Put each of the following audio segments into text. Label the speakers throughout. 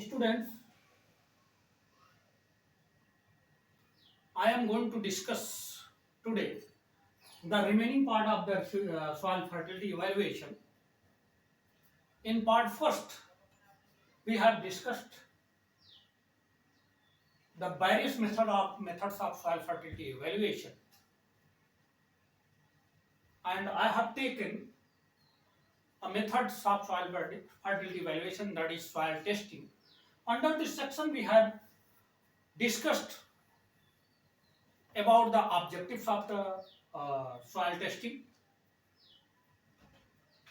Speaker 1: Students, I am going to discuss today the remaining part of the soil fertility evaluation. In part first, we have discussed the various methods of soil fertility evaluation, and I have taken a method of soil fertility evaluation, that is soil testing. Under this section, we have discussed about the objectives of the soil testing,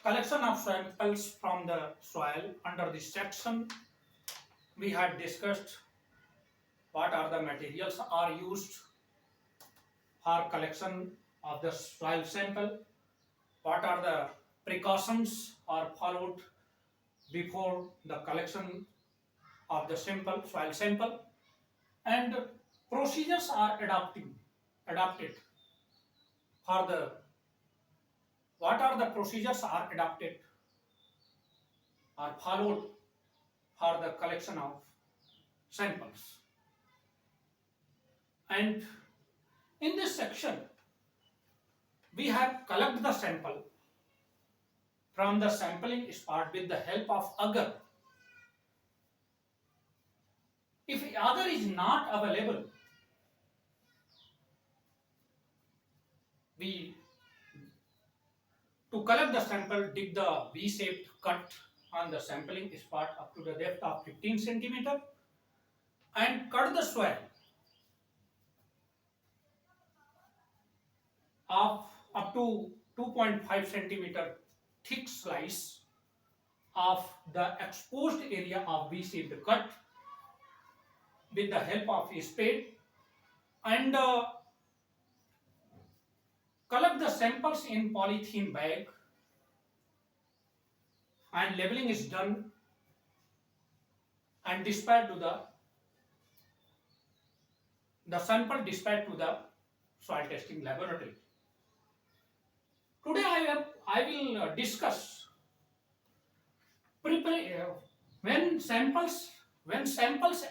Speaker 1: collection of samples from the soil. Under this section, we had discussed what are the materials are used for collection of the soil sample, what are the precautions are followed before the collection of the soil sample, and procedures are adopted for the what are the procedures are adopted or followed for the collection of samples. And in this section, we have collect the sample from the sampling spot with the help of agar. If agar is not available, we to collect the sample dig the V-shaped cut on the sampling spot up to the depth of 15 centimeter and cut the soil of up to 2.5 centimeter thick slice of the exposed area of V-shaped cut with the help of a spade, and collect the samples in polythene bag, and labeling is done and dispatched to the sample dispatched to the soil testing laboratory. Today I will discuss when samples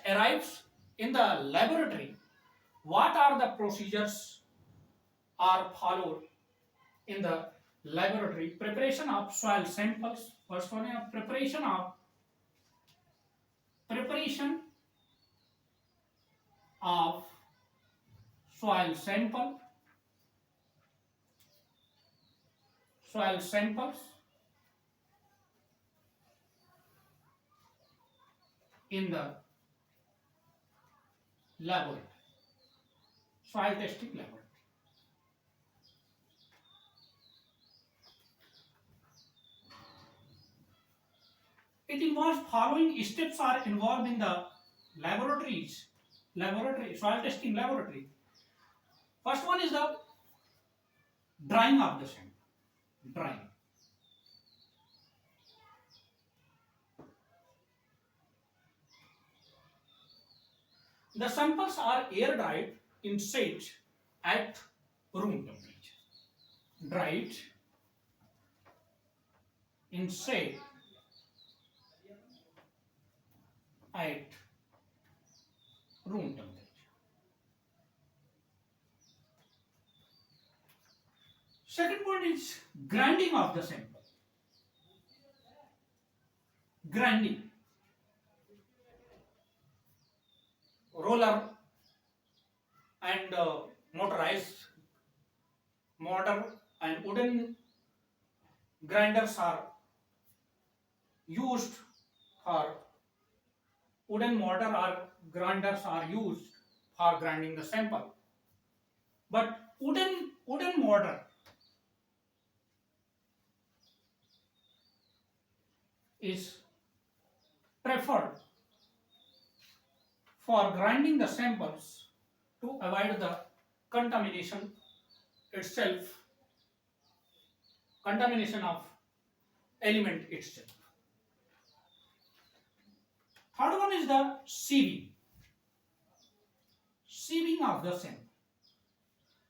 Speaker 1: arrives in the laboratory, what are the procedures are followed in the laboratory. Preparation of soil samples. First one is preparation of soil samples in the laboratory, soil testing laboratory. It involves following steps are involved in the soil testing laboratory. First one is the drying of the sample. Drying. The samples are air dried in shade at room temperature. Dried in shade at room temperature. Second point is grinding of the sample. Grinding. Roller and motorized mortar and wooden grinders are used for wooden mortar or grinders are used for grinding the sample. But wooden mortar is preferred for grinding the samples to avoid the contamination of element itself. Third one is the sieving of the sample.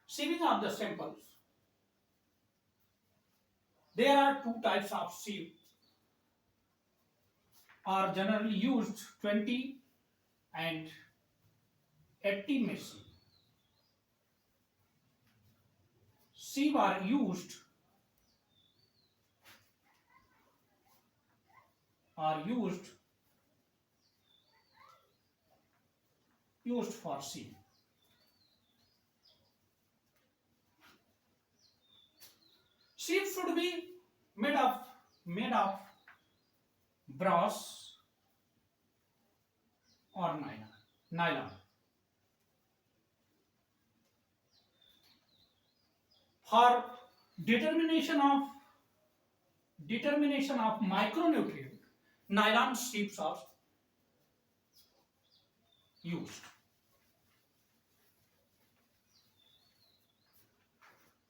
Speaker 1: Sieving of the samples. There are two types of sieve. are generally used 20 and 80 machine. Sieve are used for sieve. Sieve should be made of brass or nylon. For determination of micronutrient, nylon strips are used.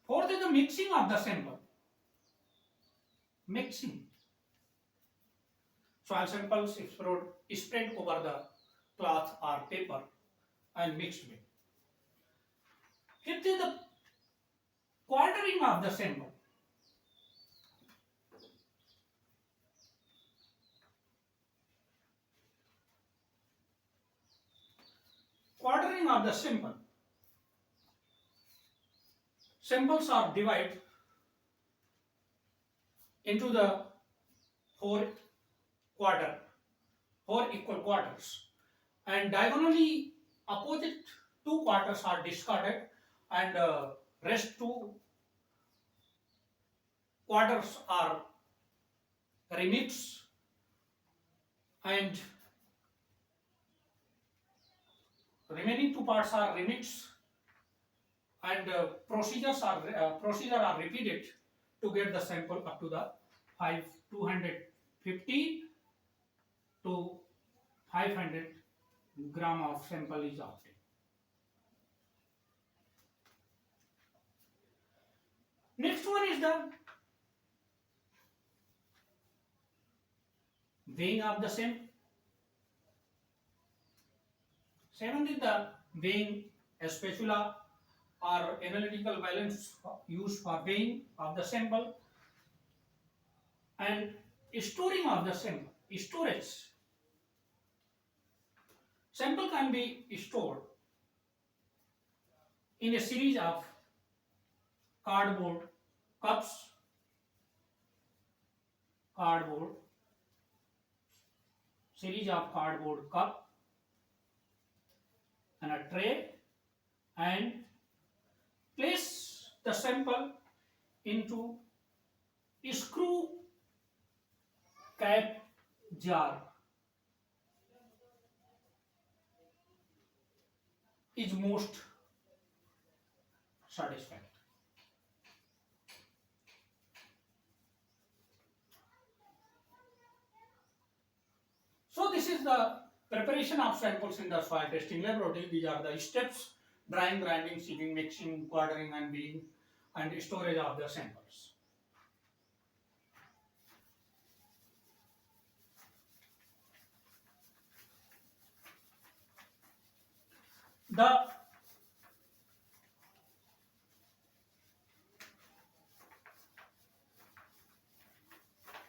Speaker 1: Fourth is the mixing of the sample. Mixing. Soil samples spread over the cloth or paper and mixed with. Fifth is the quartering of the sample. Quartering of the sample. Samples are divided into the four equal quarters, and diagonally opposite two quarters are discarded, and rest two quarters are remixed, and remaining two parts are remixed, and procedure are repeated to get the sample up to the 250 to 500 gram of sample is obtained. Next one is the weighing of the same. Seventh is the weighing spatula or analytical balance used for weighing of the sample, and storing of the sample. Storage. Sample can be stored in a series of cardboard cups, and a tray, and place the sample into a screw cap jar is most satisfactory. So this is the preparation of samples in the soil testing laboratory. These are the steps: drying, grinding, sieving, mixing, quartering, and weighing, and storage of the samples. The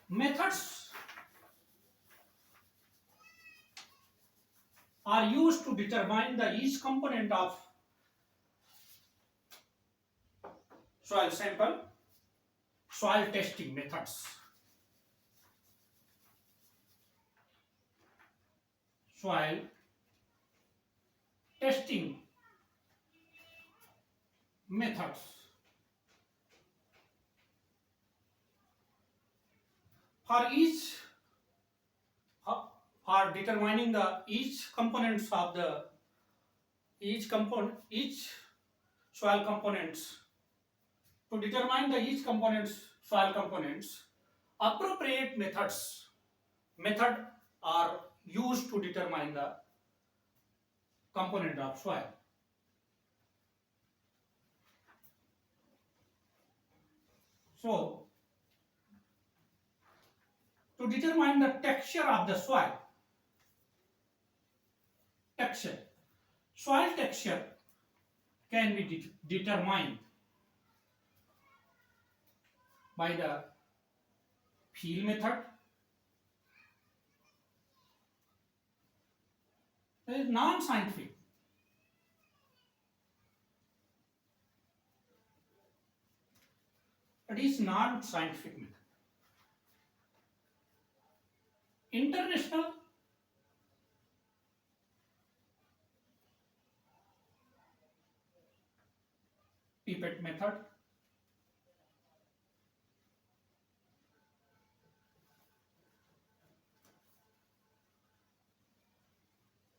Speaker 1: methods are used to determine each component of soil sample. Soil testing methods. Soil testing methods. For determining each soil components, to determine each soil components, appropriate method are used to determine the component of soil. So, to determine the texture of the soil, soil texture can be determined by the feel method, It is non-scientific. It is non-scientific method. International pipette method.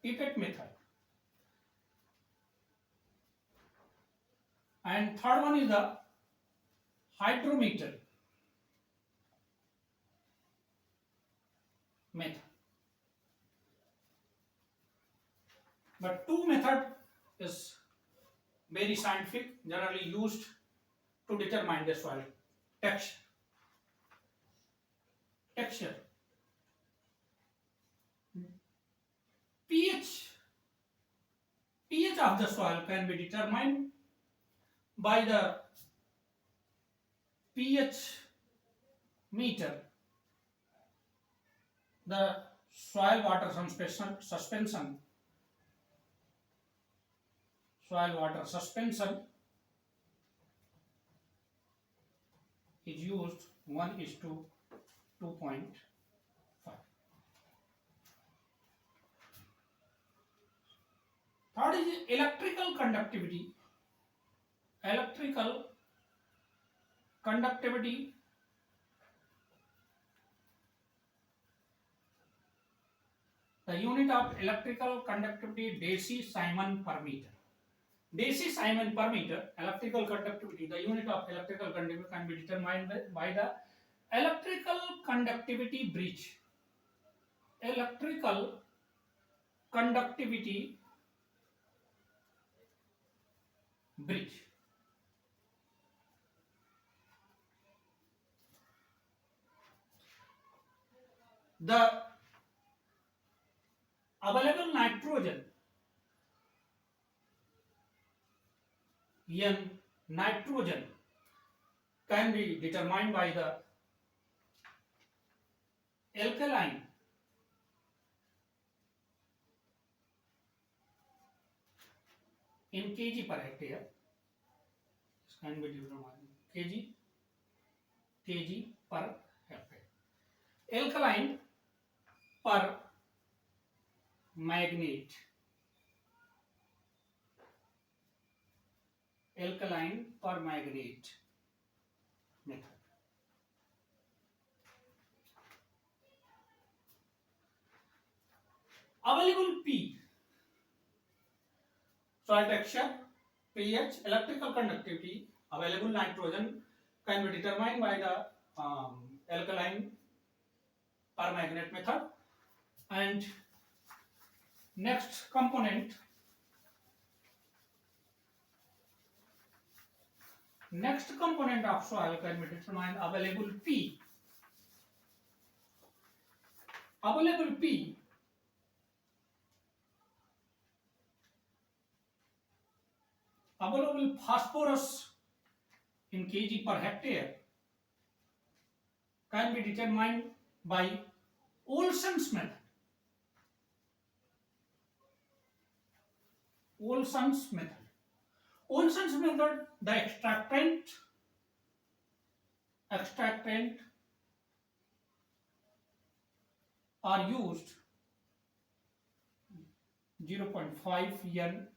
Speaker 1: Pipette method. And third one is the hydrometer method. But two method is very scientific, generally used to determine the soil texture. pH pH of the soil can be determined by the pH meter, the soil water suspension is used 1:2.5. Third is electrical conductivity. The unit of electrical conductivity deci-Simon per meter. Deci-Simon per meter, electrical conductivity. The unit of electrical conductivity can be determined by the electrical conductivity bridge. Electrical conductivity bridge. The available nitrogen can be determined by the alkaline in kg per hectare. This can be determined kg per hectare. Alkaline per magnate. Method. Available P, soil texture, pH, electrical conductivity, available nitrogen can be determined by the alkaline permanganate method. And next component of soil can be determined available P. Available phosphorus in kg per hectare can be determined by Olsen's method. Olsen's method, the extractant are used 0.5 N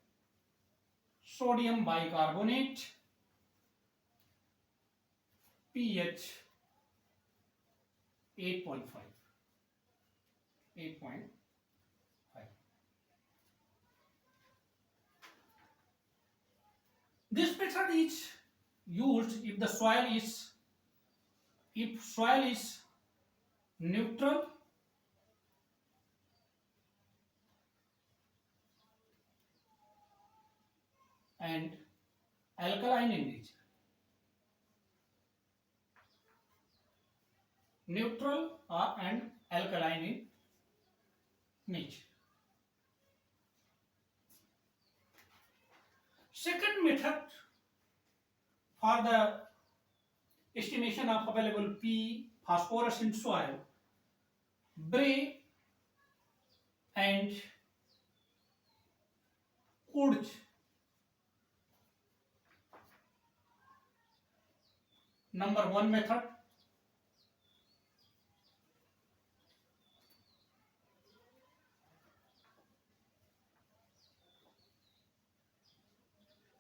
Speaker 1: sodium bicarbonate, pH 8.5. This method is used if soil is neutral and alkaline in nature. Neutral and alkaline in nature. Second method for the estimation of available P, phosphorus in soil, Bray and Kurj. Number one method.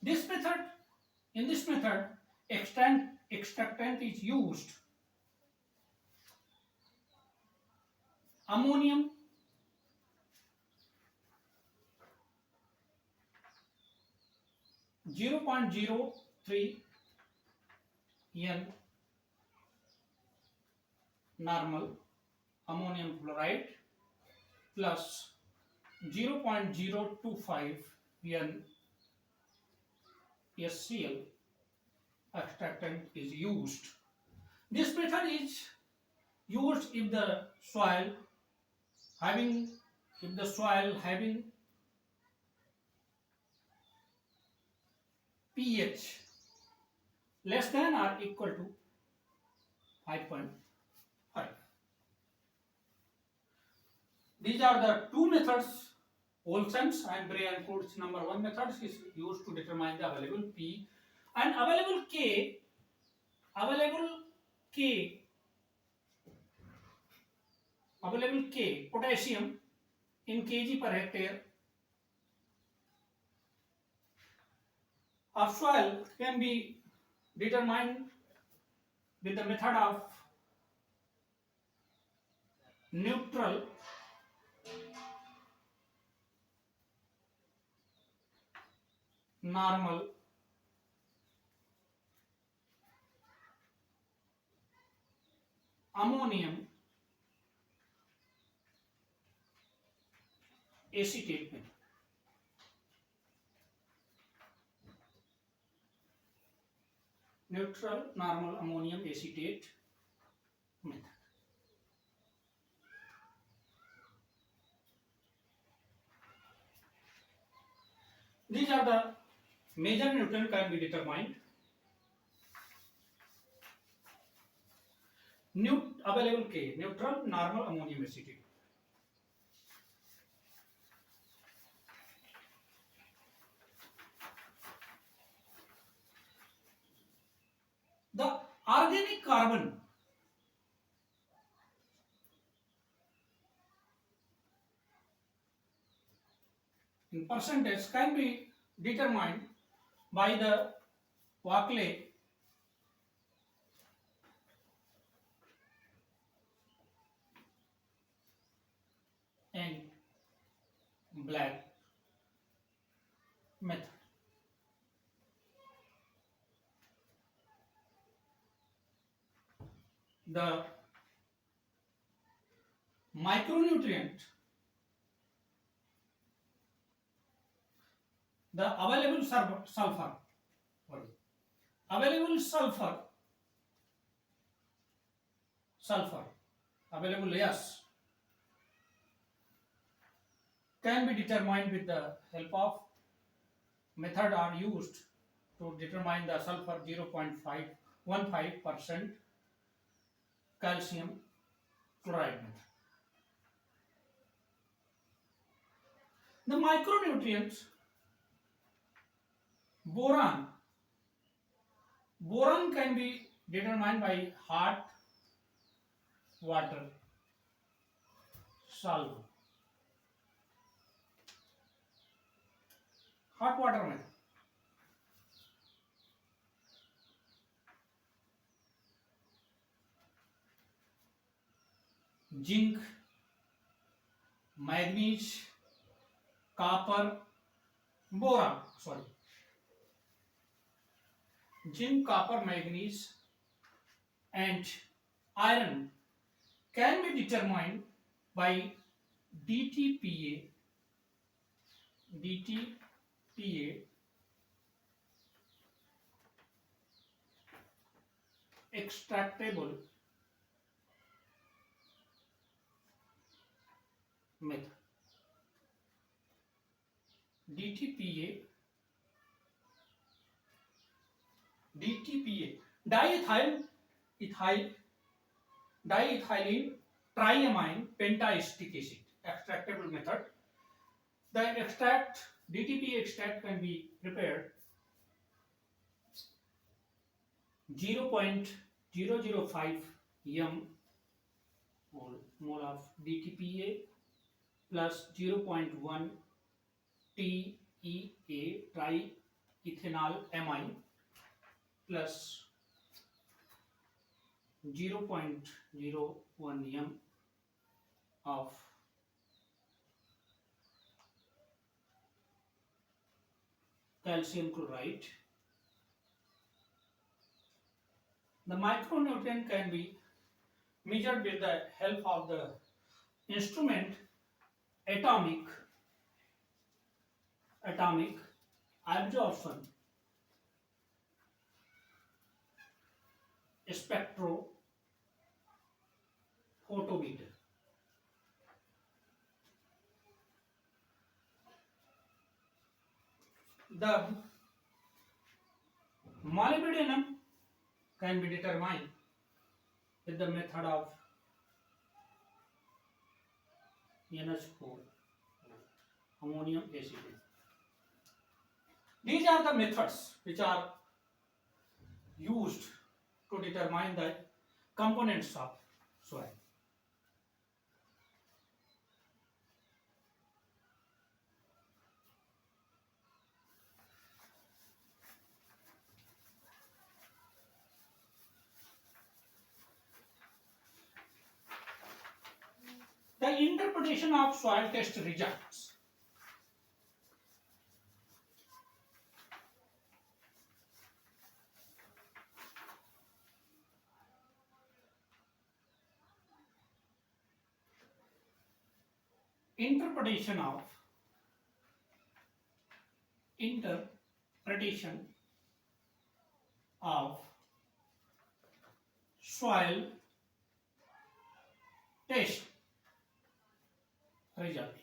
Speaker 1: This method, in this method, extractant is used. Ammonium, 0.03 N normal ammonium chloride plus 0.025 N SCl extractant is used. This method is used if the soil having pH less than or equal to 5.5. These are the two methods. Olsen's and Bray and Kurtz number one methods is used to determine the available P and available K potassium in kg per hectare of soil can be determined with the method of neutral normal ammonium acetate method. Neutral normal ammonium acetate method. These are the major nutrient can be determined. Available K, neutral normal ammonium acetate. The organic carbon in percentage can be determined by the Walkley and Black method. The micronutrient, the available sulfur, available yes, can be determined with the help of method are used to determine the sulfur 0.515% calcium chloride method. The micronutrients boron can be determined by hot water soluble. Hot water method. Zinc, manganese, copper, boron, zinc, copper, manganese and iron can be determined by DTPA extractable method. DTPA diethylene triamine pentaestic acid extractable method. The extract DTP extract can be prepared 0.005 m mole of DTPA plus 0.1 TEA triethanol amine plus 0.01 m of calcium chloride. The micronutrient can be measured with the help of the instrument atomic absorption spectrophotometer. The molybdenum can be determined with the method of NH4 ammonium acetate. These are the methods which are used to determine the components of soil. The interpretation of soil test results. Interpretation of soil test result.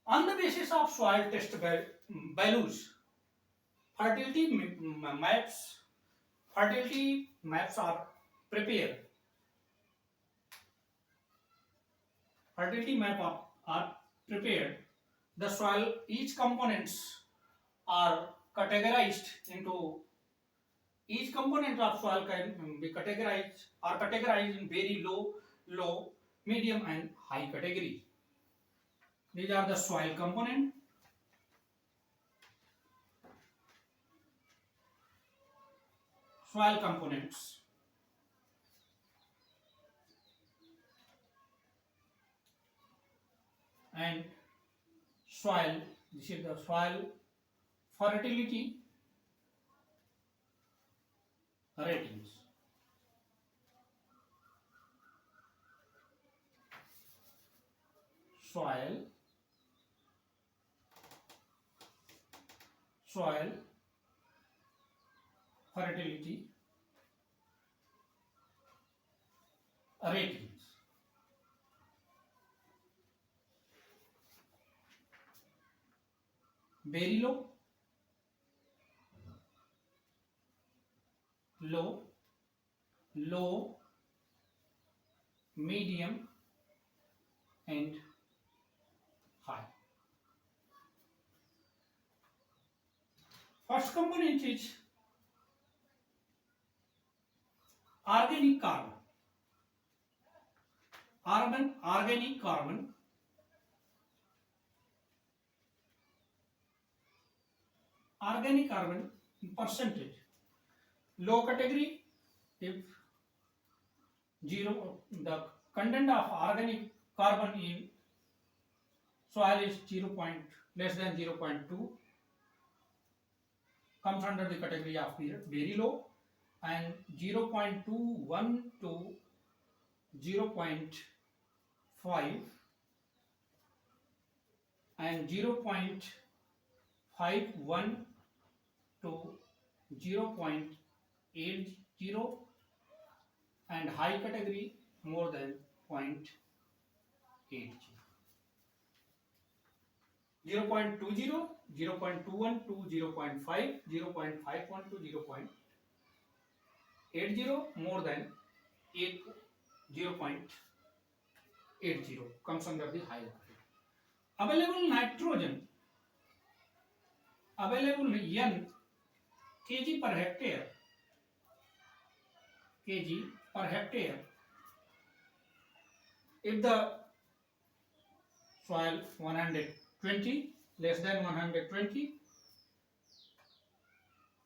Speaker 1: On the basis of soil test values, fertility maps are prepared. Fertility map are prepared. The soil, each components are categorized into. Each component of soil can be categorized in very low, medium, and high category. These are the soil component. Soil components. And soil, this is the soil fertility ratings. Soil fertility ratings. Very low, medium, and high. First component is organic carbon. Organic carbon in percentage. Low category, if the content of organic carbon in soil is less than 0.2, comes under the category of very low, and 0.21 to 0.5 and 0.51 to 0.80, and high category more than 0.80. 0.20, 0.21 to 0.5, 0.51 to 0.80, more than 0.80 comes under the higher category. Available nitrogen, available N kg per hectare, if the soil 120, less than 120,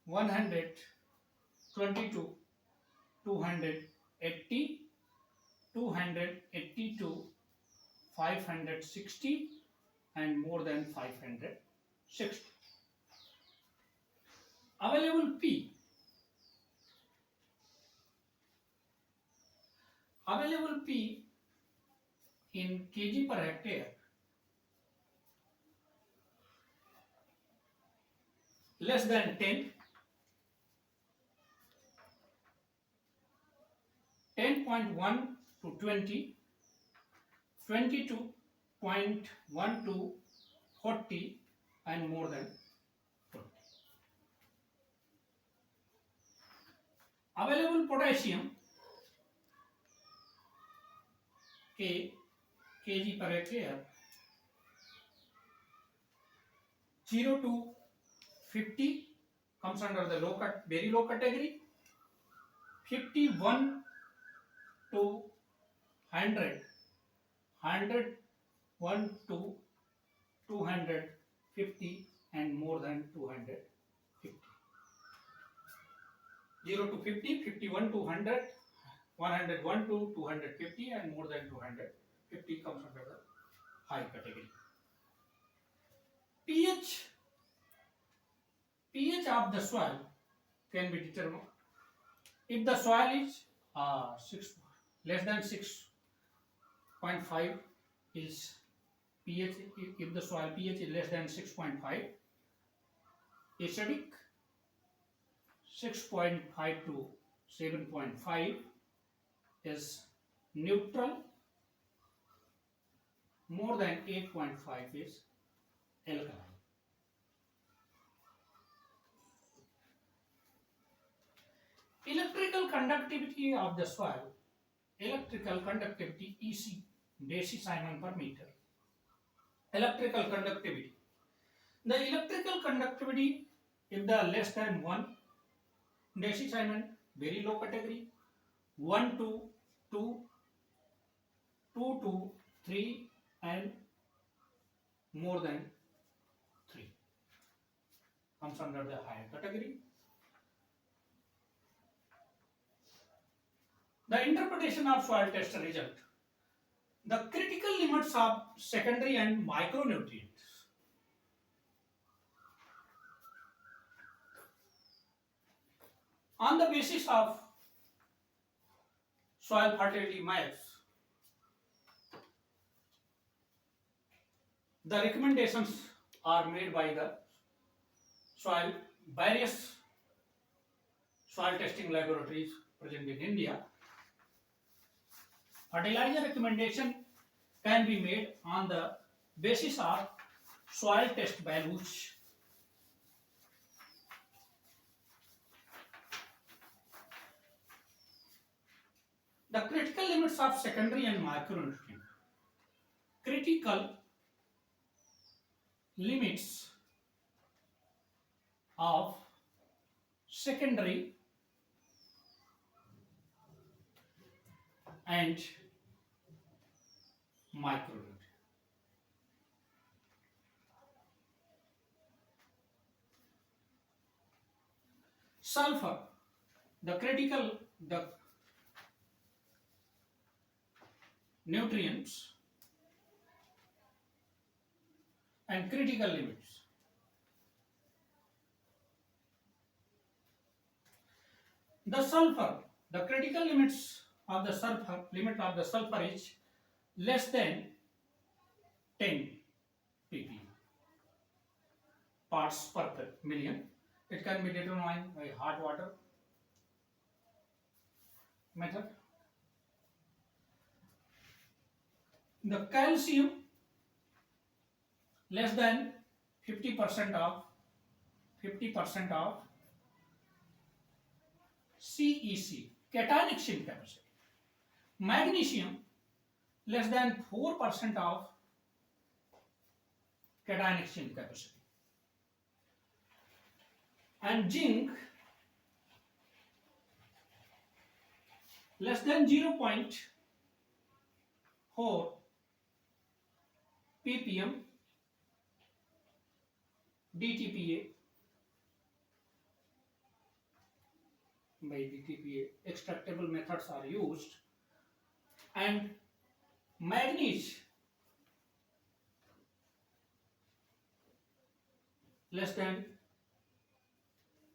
Speaker 1: 120 to 280, 280 to 560, and more than 560. Available P, in kg per hectare, less than 10, 10.1 to 20, 20 to 0.1 to 40, and more than 40. Available potassium, kg per hectare, 0 to 50 comes under the very low category. 51 to 100, 101 to 250, and more than 250. 0 to 50, 51 to 100, 101 to 250, and more than 250 comes under the high category. pH of the soil can be determined if the soil is less than 6.5 is pH. If the soil pH is less than 6.5, acidic, 6.5 to 7.5 is neutral, more than 8.5 is alkaline. Electrical conductivity of the soil, electrical conductivity EC, deci-Simon per meter. Electrical conductivity. The electrical conductivity, if the less than 1 deci-Simon, very low category, 1 to 2, 2 to 3, and more than 3 comes under the higher category. The interpretation of soil test result. The critical limits of secondary and micronutrients. On the basis of soil fertility maps, the recommendations are made by the various soil testing laboratories present in India. Fertilizer recommendation can be made on the basis of soil test values. The critical limits of secondary and micronutrient. Critical limits of secondary and micronutrient. Sulfur, the nutrients and critical limits. The sulfur, the critical limits of the sulfur is less than 10 ppm, parts per million. It can be determined by hot water method. The calcium less than 50% of 50% of CEC, cation exchange capacity. Magnesium less than 4% of cation exchange capacity. And zinc less than 0.4 ppm DTPA by DTPA extractable methods are used, and manganese less than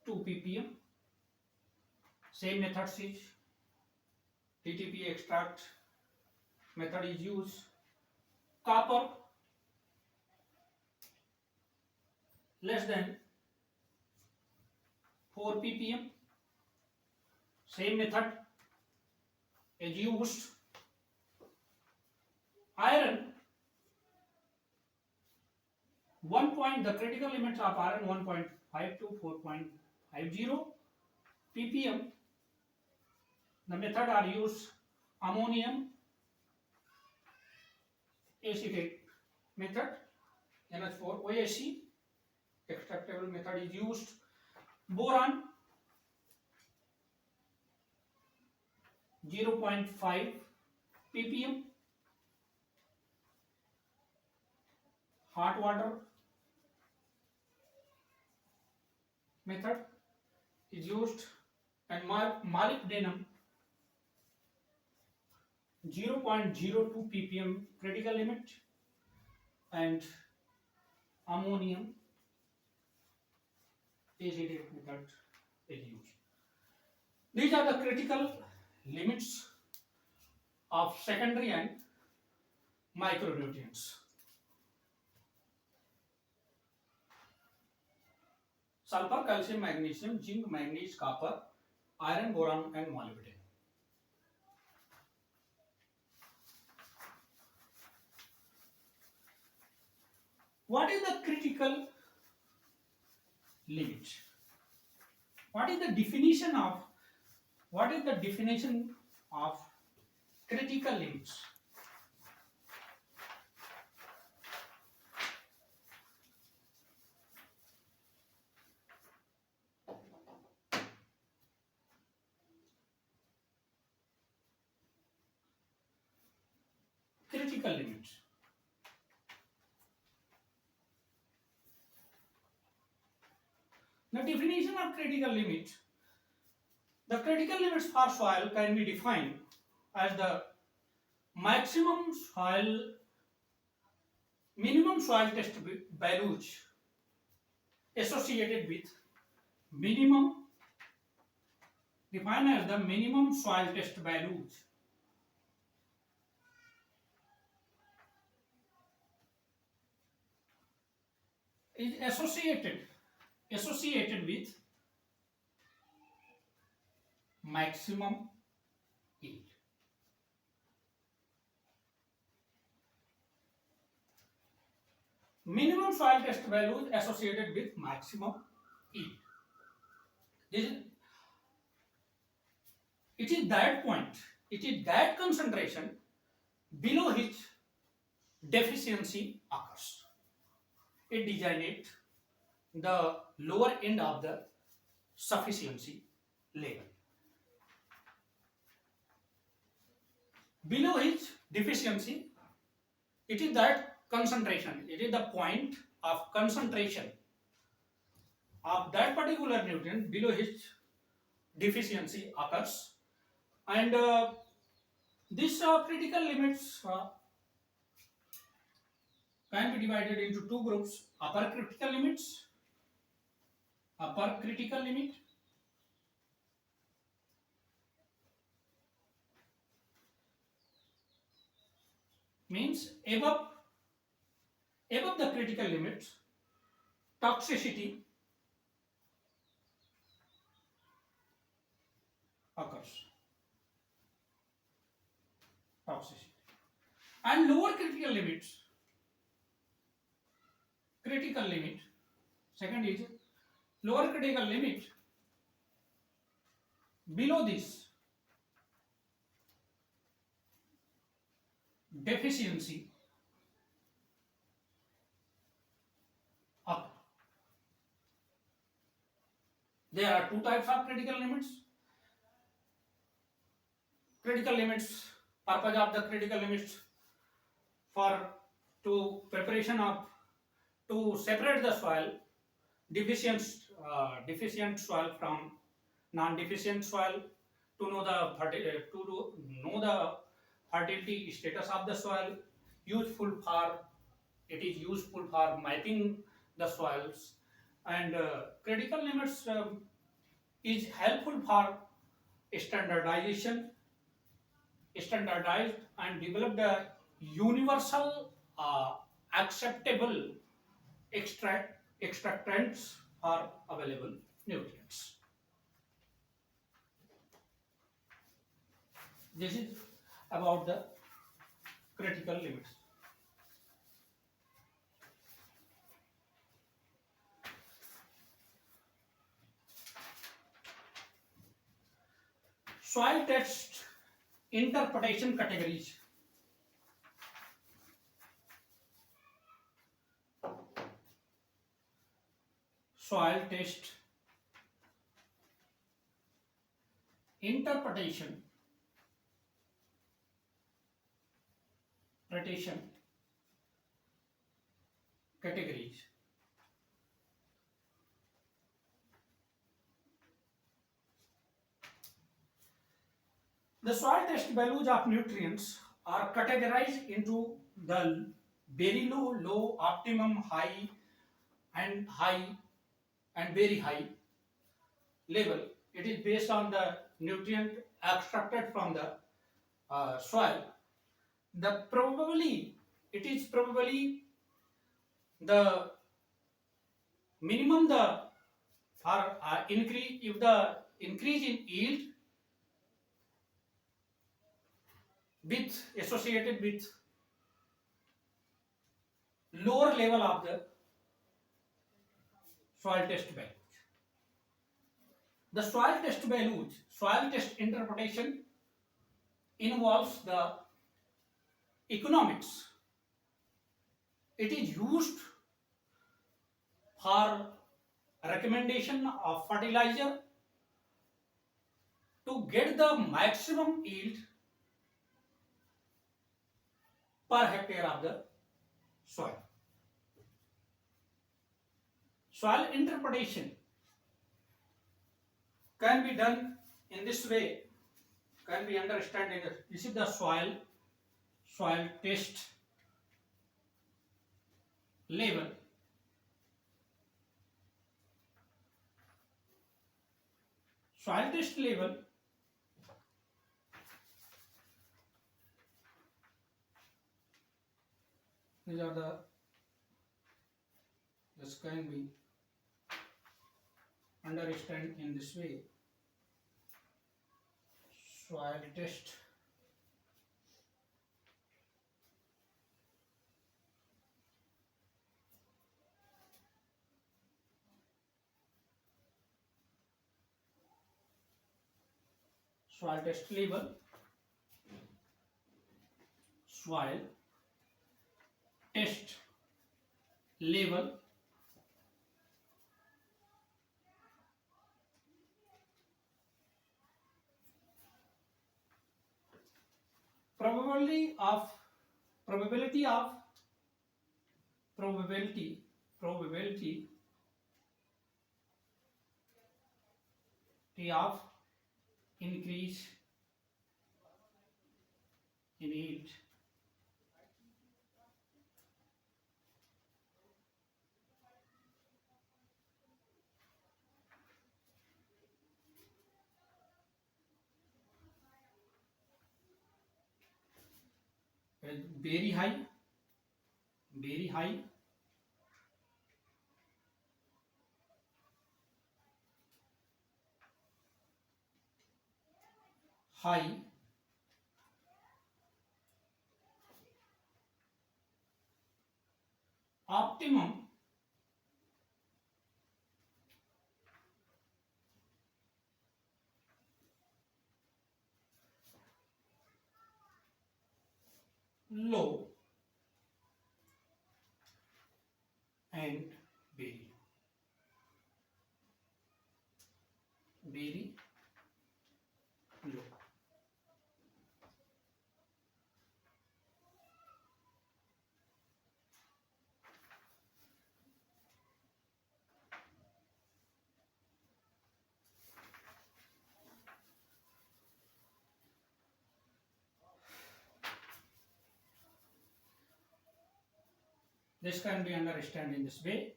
Speaker 1: 2 ppm. Same methods is DTPA extract method is used. Copper less than 4 ppm. Same method is used. Iron, the critical limits of iron 1.5 to 4.50 ppm. The method are used ammonium acetate method, NH4 OAC extractable method is used. Boron 0.5 ppm. Hot water method is used, and molybdenum 0.02 ppm critical limit, and ammonium acetate method is used. These are the critical limits of secondary and micronutrients. Sulfur, calcium, magnesium, zinc, manganese, copper, iron, boron, and molybdenum. What is the critical limit? What is the definition of critical limits? Critical limits. The definition of critical limit. The critical limits for soil can be defined as the minimum soil test values associated with minimum soil test values is associated with maximum yield. Minimum soil test values associated with maximum yield. It is that point, it is that concentration below which deficiency occurs. It designates the lower end of the sufficiency level. Below which deficiency, it is that concentration, it is the point of concentration of that particular nutrient below which deficiency occurs. And these critical limits can be divided into two groups: upper critical limit means above the critical limits, toxicity occurs. And lower critical limits, critical limit. Second is lower critical limit. Below this, deficiency. Up. There are two types of critical limits. Critical limits, purpose of the critical limits for to preparation of to separate the soil deficient soil from non-deficient soil, to know the fertility status of the soil. Useful for It is useful for mapping the soils, and critical limits is helpful for standardization, standardized and develop the universal acceptable extractants for available nutrients. This is about the critical limits. Soil test interpretation categories. Soil test interpretation categories. The soil test values of nutrients are categorized into the very low, low, optimum, high, and very high level. It is based on the nutrient extracted from the soil. It is probably the minimum the for increase, if the increase in yield with associated with lower level of the soil test values. The soil test values, soil test interpretation involves the economics. It is used for recommendation of fertilizer to get the maximum yield per hectare of the soil. Soil interpretation can be done in this way, can be understood in this is the soil test level. Soil test level these are the this can be understood in this way. Soil test level, soil test level probability of increase in yield. Very high, high, optimum, low and very low. This can be understood in this way.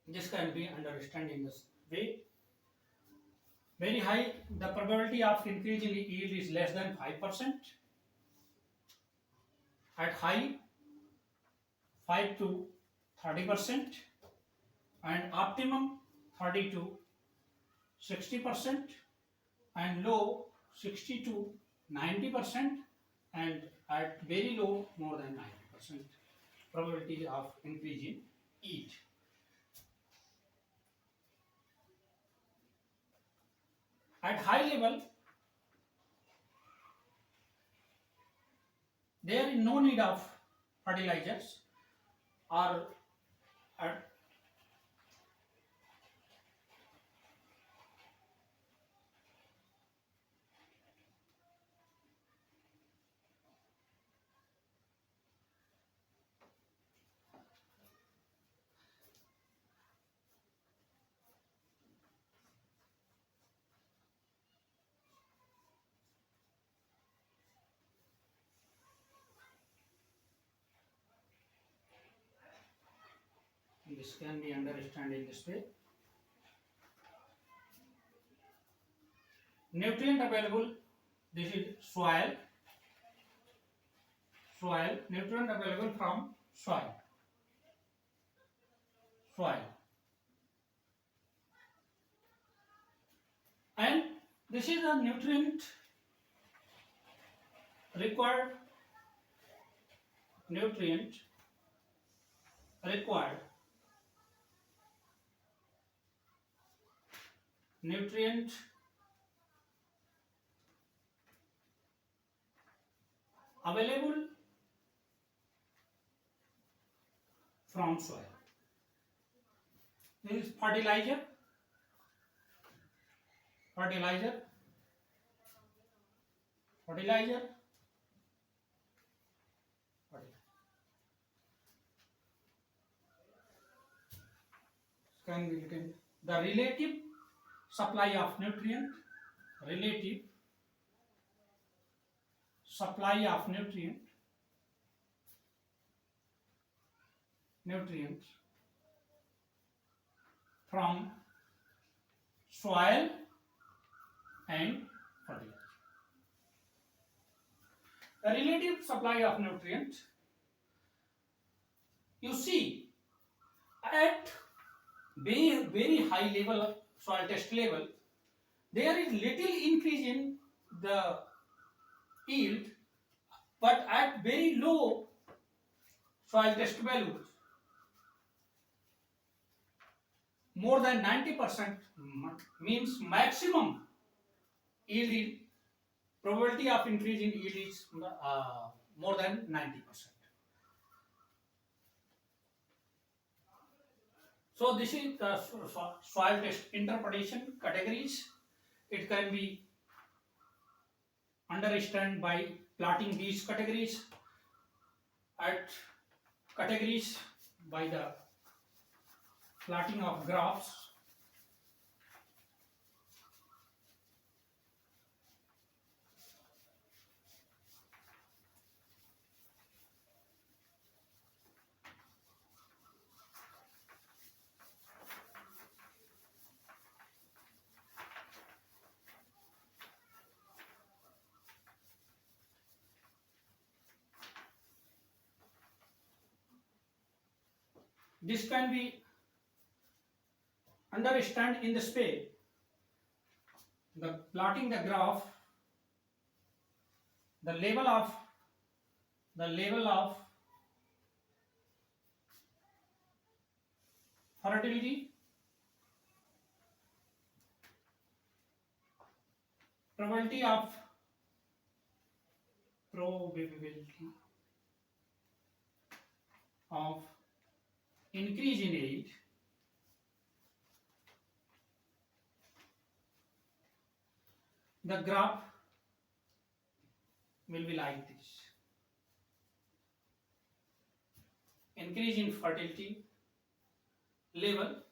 Speaker 1: This can be understood in this way. Very high, the probability of increase in yield is less than 5%. At high, 5 to 30%, and optimum 30 to 60%, and low 60 to 90%, and at very low more than 90% probability of increase in yield. At high level, there is no need of fertilizers, or at this can be understood in this way. Nutrient available, this is soil, nutrient available from soil, and this is a nutrient required, nutrient available from soil. This is fertilizer, can be written the relative supply of nutrient, nutrients from soil and fertilizer. The relative supply of nutrients, you see, at very high level, soil test level, there is little increase in the yield, but at very low soil test values, more than 90% means maximum yield, probability of increase in yield is more than 90%. So this is the soil test interpretation categories. It can be understood by plotting these categories, at categories by the plotting of graphs. This can be understand in this way. The plotting the graph, the level of fertility, probability of increase in age, the graph will be like this. Increase in fertility level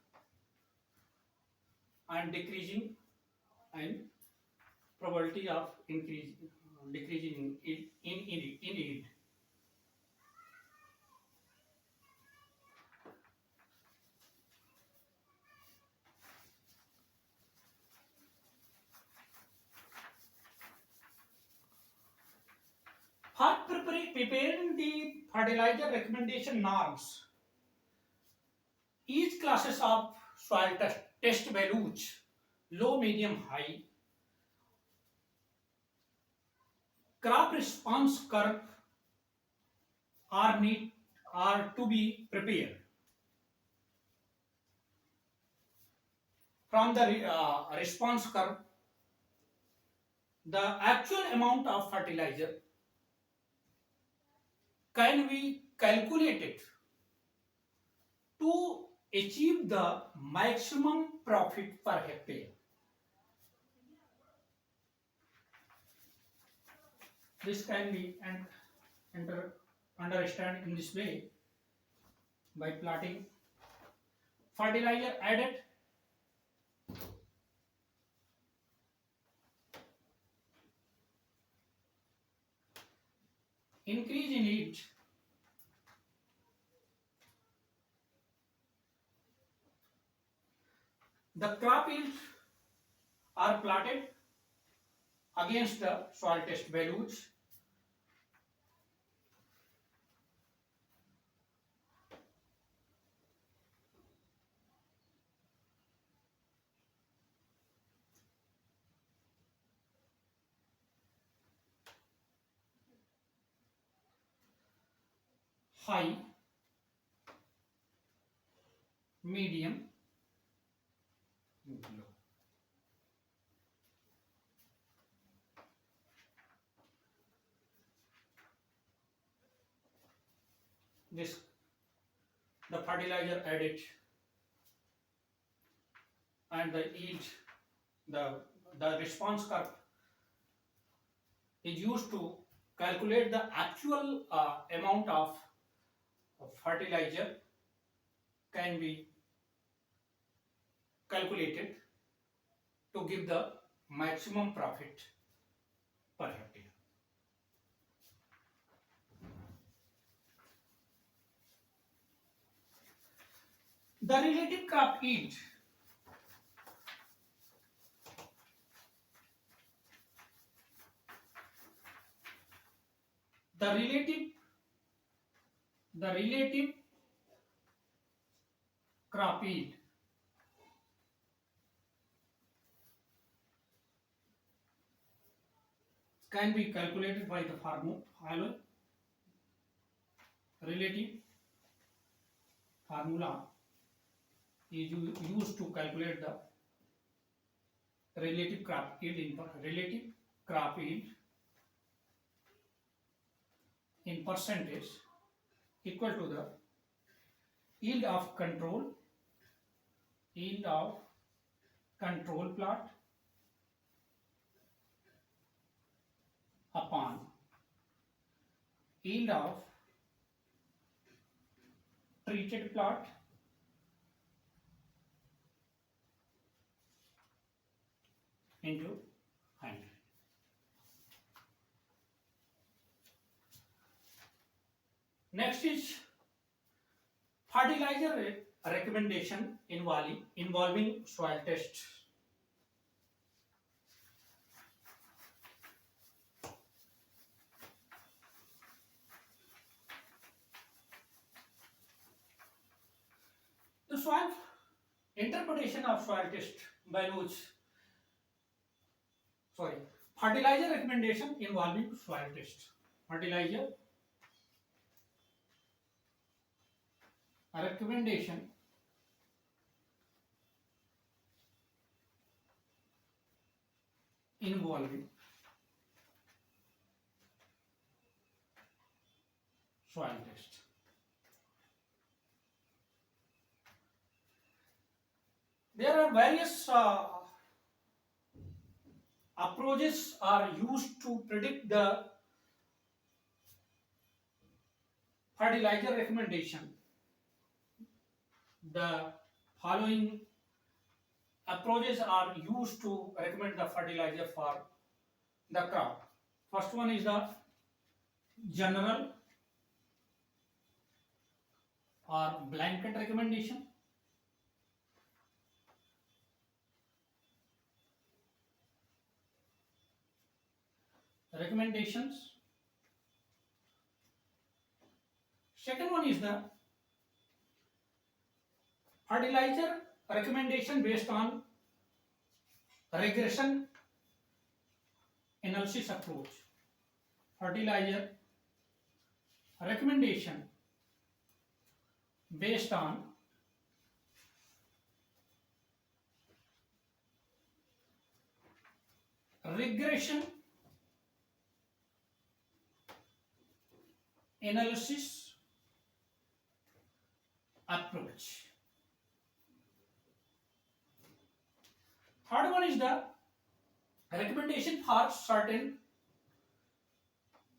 Speaker 1: and decreasing and probability of decreasing in yield. For preparing the fertilizer recommendation norms, each classes of soil test values, low, medium, high, crop response curve are to be prepared. From the response curve, the actual amount of fertilizer can be calculated to achieve the maximum profit per hectare. This can be understand in this way by plotting fertilizer added, increase in yield, the crop yields are plotted against the soil test values. High, medium, low. This the fertilizer added and the yield, the response curve is used to calculate the actual amount of fertilizer can be calculated to give the maximum profit per hectare. The relative crop yield the relative crop yield can be calculated by the formula. Relative formula is used to calculate the relative crop yield in percentage equal to the yield of control plot upon yield of treated plot into 100. Next is fertilizer recommendation involving soil test. soil interpretation of soil test by which, sorry, fertilizer recommendation involving soil test. Fertilizer recommendation involving soil test. There are various approaches are used to predict the fertilizer recommendation. The following approaches are used to recommend the fertilizer for the crop. First one is the general or blanket recommendation. Recommendations. Second one is the fertilizer recommendation based on regression analysis approach. Fertilizer recommendation based on regression analysis approach. Third one is the recommendation for certain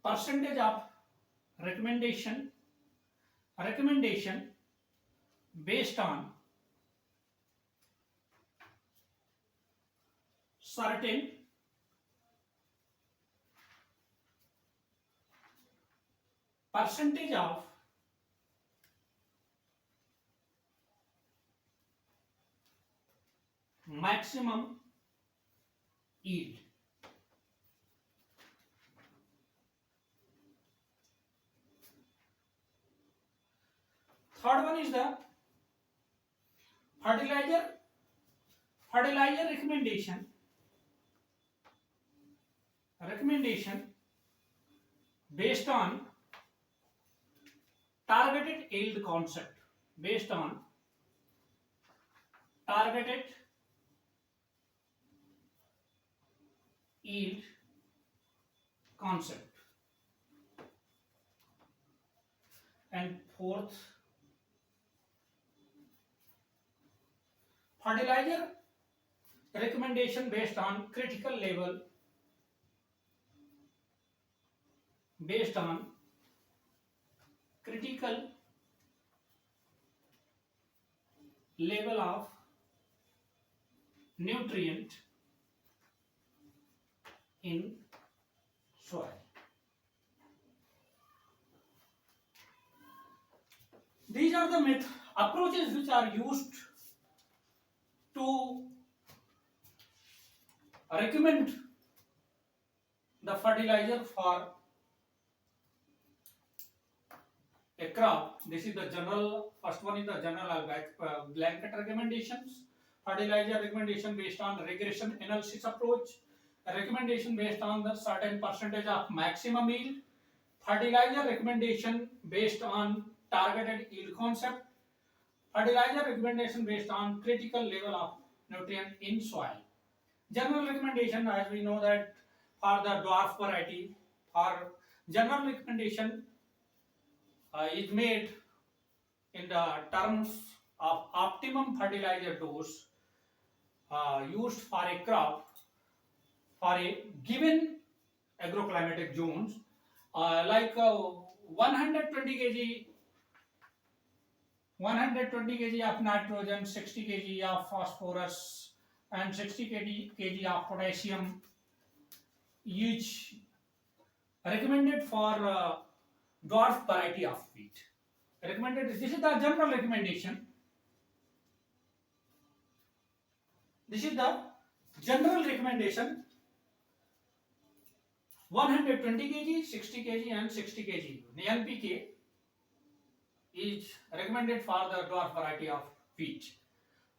Speaker 1: percentage of recommendation based on certain percentage of maximum yield. Third one is the fertilizer recommendation based on targeted yield concept. Based on targeted yield concept. And fourth, fertilizer recommendation based on critical level of nutrient in soil. These are the approaches which are used to recommend the fertilizer for a crop. This is the general, first one is the general blanket recommendations. Fertilizer recommendation based on regression analysis approach. A recommendation based on the certain percentage of maximum yield. Fertilizer recommendation based on targeted yield concept. Fertilizer recommendation based on critical level of nutrient in soil. General recommendation, as we know that for the dwarf variety, for general recommendation is made in the terms of optimum fertilizer dose used for a crop for a given agroclimatic zones, like 120 kg of nitrogen, 60 kg of phosphorus and 60 kg of potassium each recommended for dwarf variety of wheat. Recommended, this is the general recommendation. This is the general recommendation. 120 kg, 60 kg and 60 kg NPK is recommended for the dwarf variety of feet.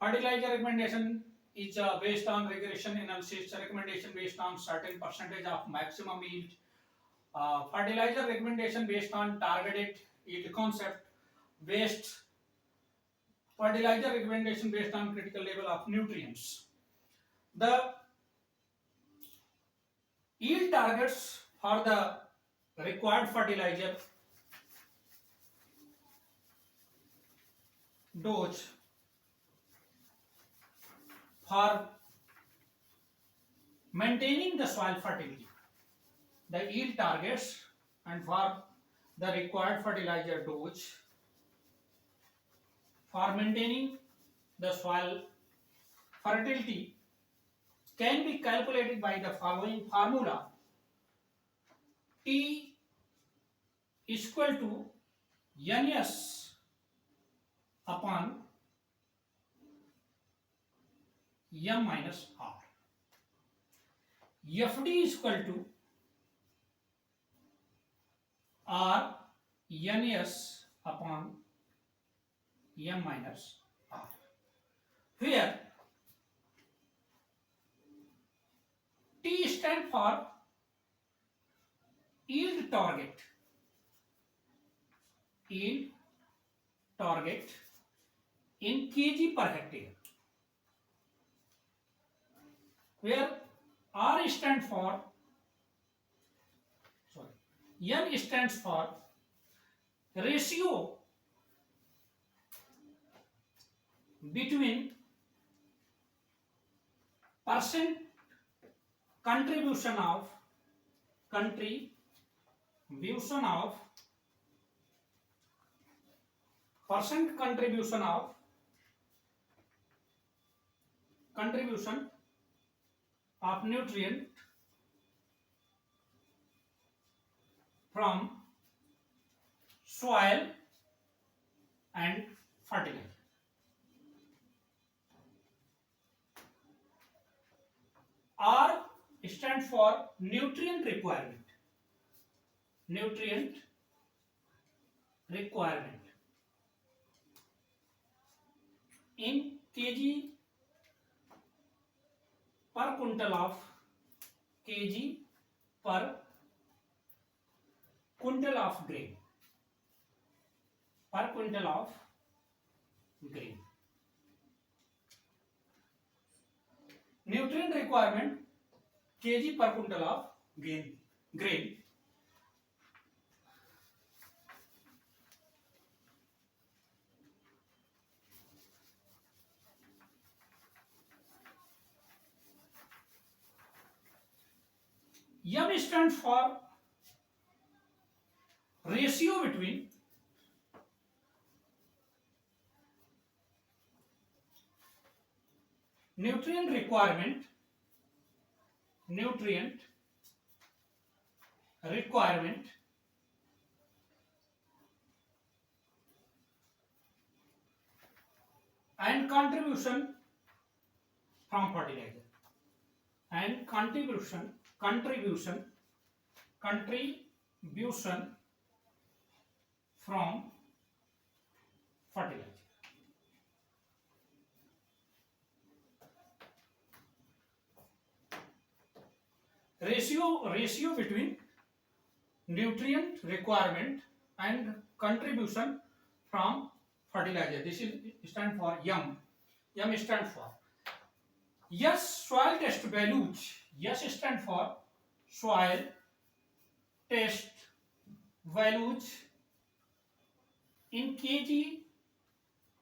Speaker 1: Fertilizer recommendation is based on regression analysis. Recommendation based on certain percentage of maximum yield. Fertilizer recommendation based on targeted yield concept. Based fertilizer recommendation based on critical level of nutrients. The yield targets for the required fertilizer dose for maintaining the soil fertility. The yield targets and for the required fertilizer dose for maintaining the soil fertility can be calculated by the following formula. T is equal to NS upon M minus R. FD is equal to R NS upon M minus R, where T stands for yield target. Yield target in kg per hectare, where R stands for, N stands for ratio between percent contribution of percent contribution of nutrient from soil and fertilizer. R stands for nutrient requirement. Nutrient requirement in kg per quintal of kg per quintal of grain. Per quintal of grain. Nutrient requirement kg per quintal of grain. M stands for ratio between nutrient requirement and contribution from fertilizer, and contribution from fertilizer. Ratio between nutrient requirement and contribution from fertilizer. This is stand for M. M stand for yes soil test values. Yes stand for soil test values in kg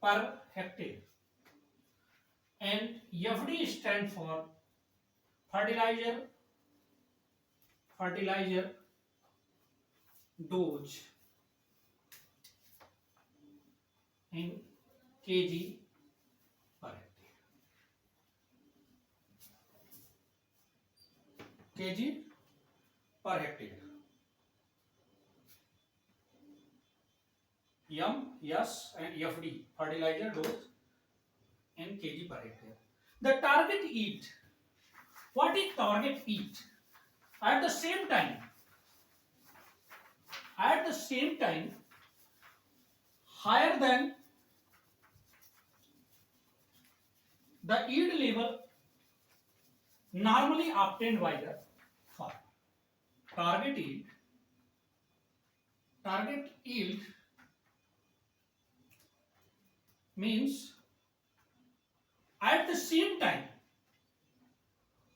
Speaker 1: per hectare, and FD stand for fertilizer dose in kg per hectare. Kg per hectare. M, S and FD fertilizer dose in kg per hectare. The target yield. What is target yield? At the same time, higher than the yield level normally obtained by the farmer. Target yield means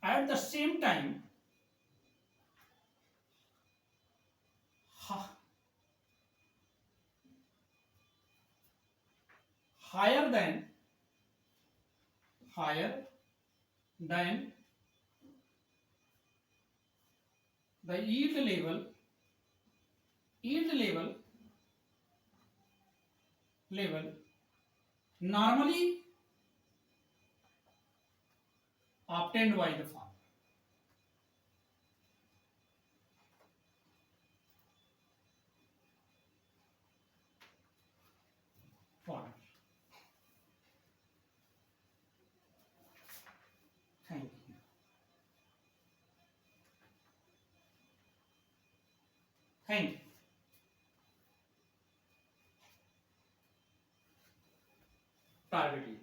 Speaker 1: at the same time ha- higher than the yield level normally obtained by the farmer. Thank you. Thank you. Target yield.